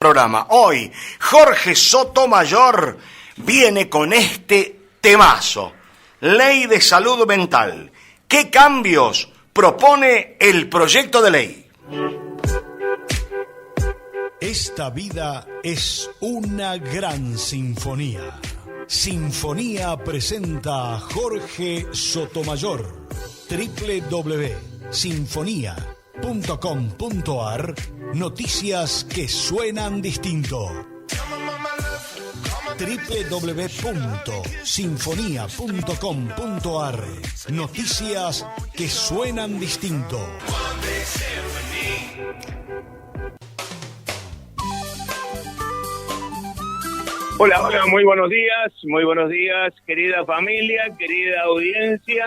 programa. Hoy, Jorge Sotomayor viene con este temazo. Ley de Salud Mental. ¿Qué cambios propone el proyecto de ley? Esta vida es una gran sinfonía. Sinfonía presenta a Jorge Sotomayor. www.sinfonía.com.ar. Noticias que suenan distinto. www.sinfonía.com.ar. Noticias que suenan distinto. Hola, muy buenos días, querida familia, querida audiencia,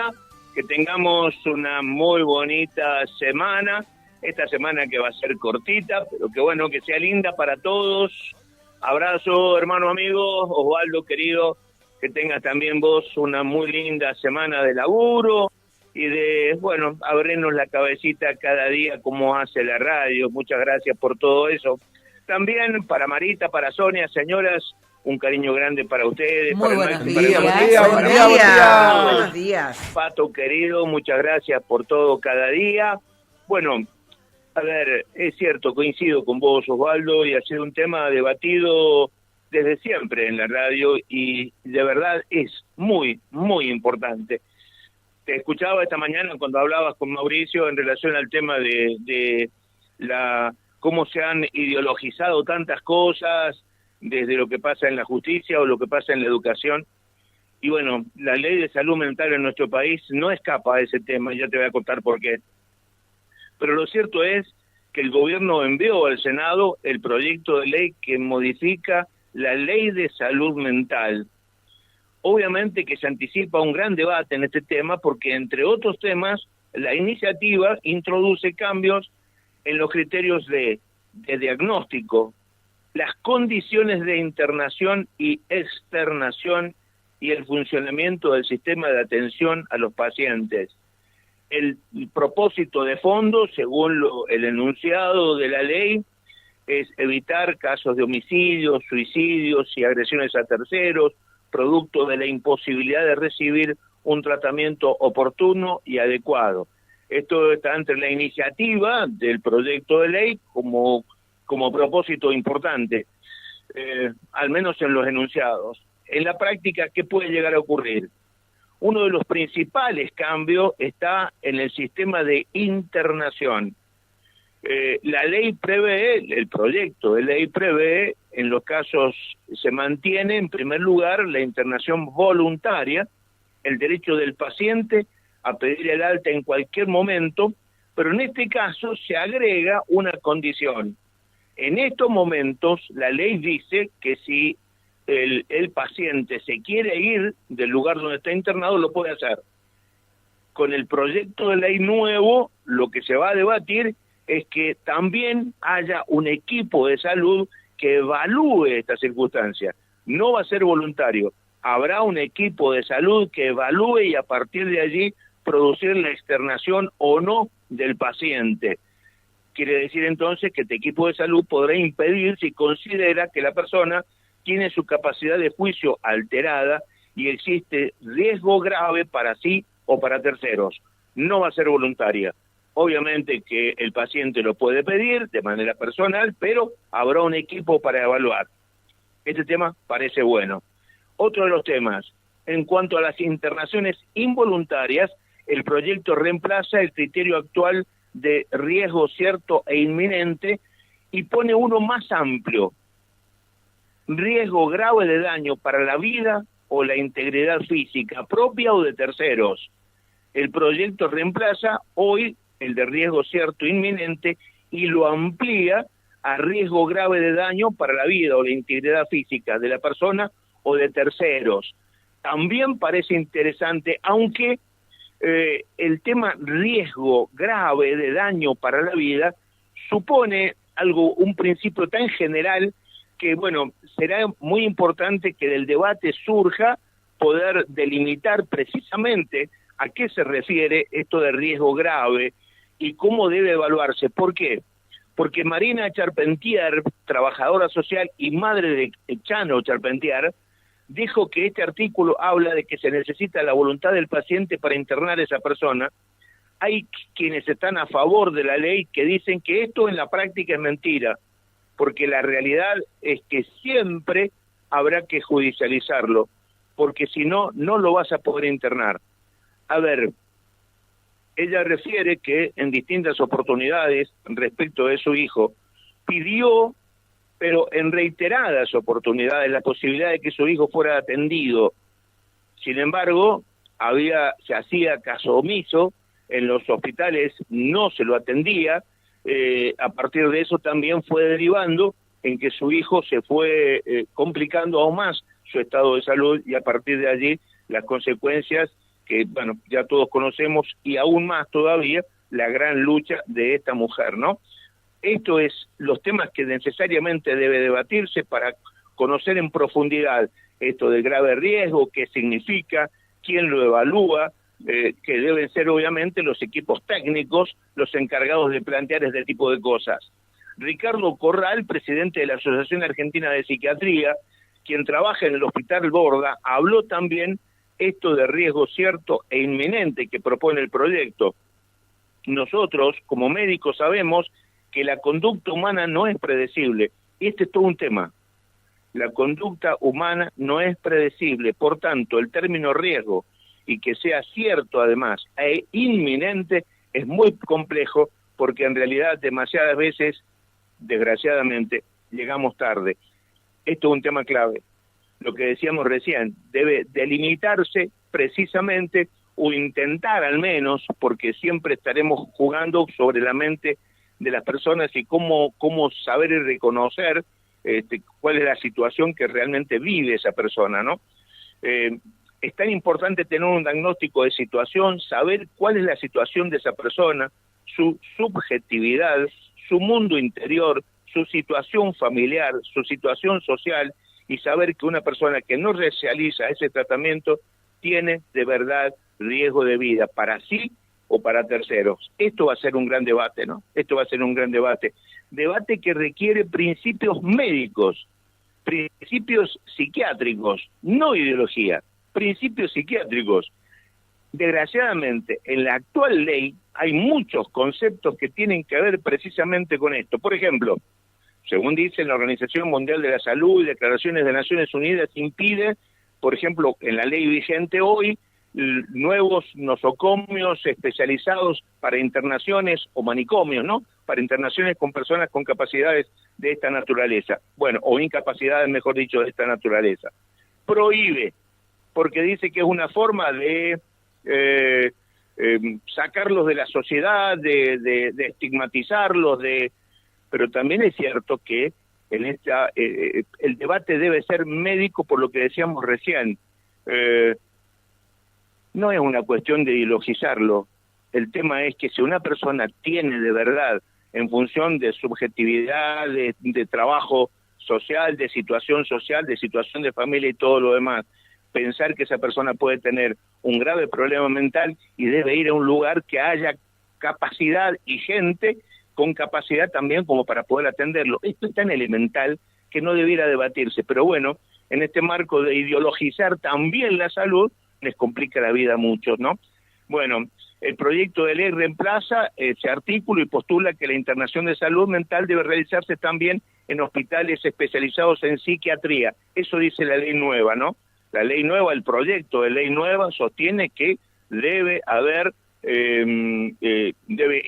que tengamos una muy bonita semana, esta semana que va a ser cortita, pero que bueno, que sea linda para todos. Abrazo, hermano, amigo, Osvaldo, querido, que tengas también vos una muy linda semana de laburo y de, bueno, abrirnos la cabecita cada día como hace la radio. Muchas gracias por todo eso. También para Marita, para Sonia, señoras, un cariño grande para ustedes. Muy para buenos días. Buenos días. Pato, querido, muchas gracias por todo cada día. Bueno, a ver, es cierto, coincido con vos, Osvaldo, y ha sido un tema debatido desde siempre en la radio y de verdad es muy, muy importante. Te escuchaba esta mañana cuando hablabas con Mauricio en relación al tema de cómo se han ideologizado tantas cosas, desde lo que pasa en la justicia o lo que pasa en la educación. Y bueno, la ley de salud mental en nuestro país no escapa a ese tema, ya te voy a contar por qué. Pero lo cierto es que el gobierno envió al Senado el proyecto de ley que modifica la ley de salud mental. Obviamente que se anticipa un gran debate en este tema porque, entre otros temas, la iniciativa introduce cambios en los criterios de diagnóstico, las condiciones de internación y externación y el funcionamiento del sistema de atención a los pacientes. El propósito de fondo, según el enunciado de la ley, es evitar casos de homicidios, suicidios y agresiones a terceros, producto de la imposibilidad de recibir un tratamiento oportuno y adecuado. Esto está entre la iniciativa del proyecto de ley como propósito importante, al menos en los enunciados. En la práctica, ¿qué puede llegar a ocurrir? Uno de los principales cambios está en el sistema de internación. La ley prevé, el proyecto de ley prevé, en los casos se mantiene en primer lugar la internación voluntaria, el derecho del paciente a pedir el alta en cualquier momento, pero en este caso se agrega una condición. En estos momentos la ley dice que si el paciente se quiere ir del lugar donde está internado, lo puede hacer. Con el proyecto de ley nuevo, lo que se va a debatir es que también haya un equipo de salud que evalúe esta circunstancia. No va a ser voluntario. Habrá un equipo de salud que evalúe y a partir de allí producir la externación o no del paciente. Quiere decir entonces que este equipo de salud podrá impedir si considera que la persona tiene su capacidad de juicio alterada y existe riesgo grave para sí o para terceros. No va a ser voluntaria. Obviamente que el paciente lo puede pedir de manera personal, pero habrá un equipo para evaluar. Este tema parece bueno. Otro de los temas, en cuanto a las internaciones involuntarias, el proyecto reemplaza el criterio actual de riesgo cierto e inminente y pone uno más amplio: riesgo grave de daño para la vida o la integridad física propia o de terceros. El proyecto reemplaza hoy el de riesgo cierto e inminente y lo amplía a riesgo grave de daño para la vida o la integridad física de la persona o de terceros. También parece interesante, aunque el tema riesgo grave de daño para la vida supone un principio tan general que, bueno, será muy importante que del debate surja poder delimitar precisamente a qué se refiere esto de riesgo grave y cómo debe evaluarse. ¿Por qué? porque Marina Charpentier, trabajadora social y madre de Chano Charpentier, dijo que este artículo habla de que se necesita la voluntad del paciente para internar a esa persona. Hay quienes están a favor de la ley que dicen que esto en la práctica es mentira, porque la realidad es que siempre habrá que judicializarlo, porque si no, no lo vas a poder internar. A ver, ella refiere que en distintas oportunidades respecto de su hijo, pidió, pero en reiteradas oportunidades, la posibilidad de que su hijo fuera atendido. Sin embargo, se hacía caso omiso, en los hospitales no se lo atendía, a partir de eso también fue derivando en que su hijo se fue complicando aún más su estado de salud, y a partir de allí las consecuencias que, bueno, ya todos conocemos, y aún más todavía la gran lucha de esta mujer, ¿no? Esto es los temas que necesariamente debe debatirse para conocer en profundidad esto del grave riesgo, qué significa, quién lo evalúa, que deben ser obviamente los equipos técnicos los encargados de plantear este tipo de cosas. Ricardo Corral, presidente de la Asociación Argentina de Psiquiatría, quien trabaja en el Hospital Borda, habló también esto de riesgo cierto e inminente que propone el proyecto. Nosotros, como médicos, sabemos que la conducta humana no es predecible. Y este es todo un tema. La conducta humana no es predecible. Por tanto, el término riesgo, y que sea cierto además e inminente, es muy complejo, porque en realidad demasiadas veces, desgraciadamente, llegamos tarde. Esto es un tema clave. Lo que decíamos recién, debe delimitarse precisamente, o intentar al menos, porque siempre estaremos jugando sobre la mente de las personas y cómo saber y reconocer cuál es la situación que realmente vive esa persona, ¿no? Es tan importante tener un diagnóstico de situación, saber cuál es la situación de esa persona, su subjetividad, su mundo interior, su situación familiar, su situación social, y saber que una persona que no realiza ese tratamiento tiene de verdad riesgo de vida para sí o para terceros. Esto va a ser un gran debate, ¿no? Esto va a ser un gran debate. Debate que requiere principios médicos, principios psiquiátricos, no ideología, principios psiquiátricos. Desgraciadamente, en la actual ley hay muchos conceptos que tienen que ver precisamente con esto. Por ejemplo, según dice la Organización Mundial de la Salud y declaraciones de Naciones Unidas, impide, por ejemplo, en la ley vigente hoy, nuevos nosocomios especializados para internaciones, o manicomios, ¿no? Para internaciones con personas con capacidades de esta naturaleza. Bueno, o incapacidades, mejor dicho, de esta naturaleza. Prohíbe, porque dice que es una forma de sacarlos de la sociedad, de estigmatizarlos, pero también es cierto que en el debate debe ser médico, por lo que decíamos recién. No es una cuestión de ideologizarlo. El tema es que si una persona tiene de verdad, en función de subjetividad, de trabajo social, de situación de familia y todo lo demás, pensar que esa persona puede tener un grave problema mental y debe ir a un lugar que haya capacidad y gente con capacidad también como para poder atenderlo. Esto es tan elemental que no debiera debatirse, pero bueno, en este marco de ideologizar también la salud, les complica la vida a muchos, ¿no? Bueno, el proyecto de ley reemplaza ese artículo y postula que la internación de salud mental debe realizarse también en hospitales especializados en psiquiatría. Eso dice la ley nueva, ¿no? La ley nueva, el proyecto de ley nueva sostiene que debe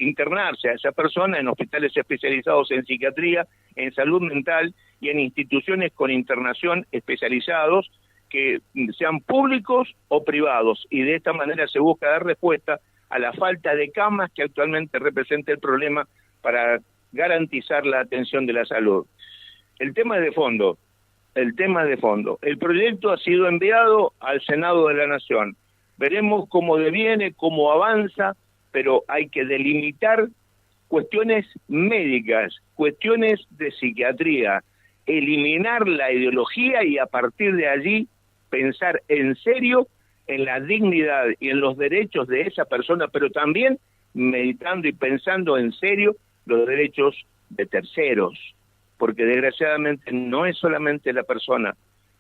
internarse a esa persona en hospitales especializados en psiquiatría, en salud mental y en instituciones con internación especializados, que sean públicos o privados, y de esta manera se busca dar respuesta a la falta de camas que actualmente representa el problema para garantizar la atención de la salud. El tema es de fondo. El proyecto ha sido enviado al Senado de la Nación. Veremos cómo deviene, cómo avanza, pero hay que delimitar cuestiones médicas, cuestiones de psiquiatría, eliminar la ideología y a partir de allí pensar en serio en la dignidad y en los derechos de esa persona, pero también meditando y pensando en serio los derechos de terceros, porque desgraciadamente no es solamente la persona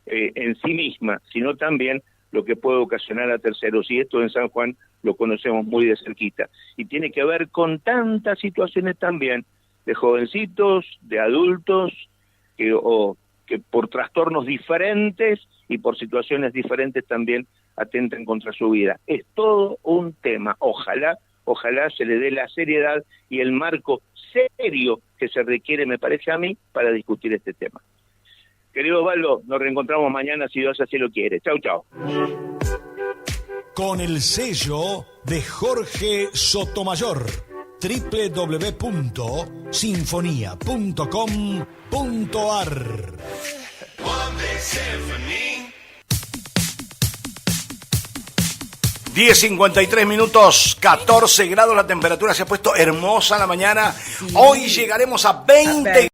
en sí misma, sino también lo que puede ocasionar a terceros, y esto en San Juan lo conocemos muy de cerquita, y tiene que ver con tantas situaciones también, de jovencitos, de adultos, que por trastornos diferentes y por situaciones diferentes también atentan contra su vida. Es todo un tema, ojalá se le dé la seriedad y el marco serio que se requiere, me parece a mí, para discutir este tema. Querido Osvaldo, nos reencontramos mañana si Dios así lo quiere. Chau, chau. Con el sello de Jorge Sotomayor, www.sinfonia.com.ar. 10:53 minutos, 14 grados la temperatura, se ha puesto hermosa la mañana. Hoy llegaremos a 20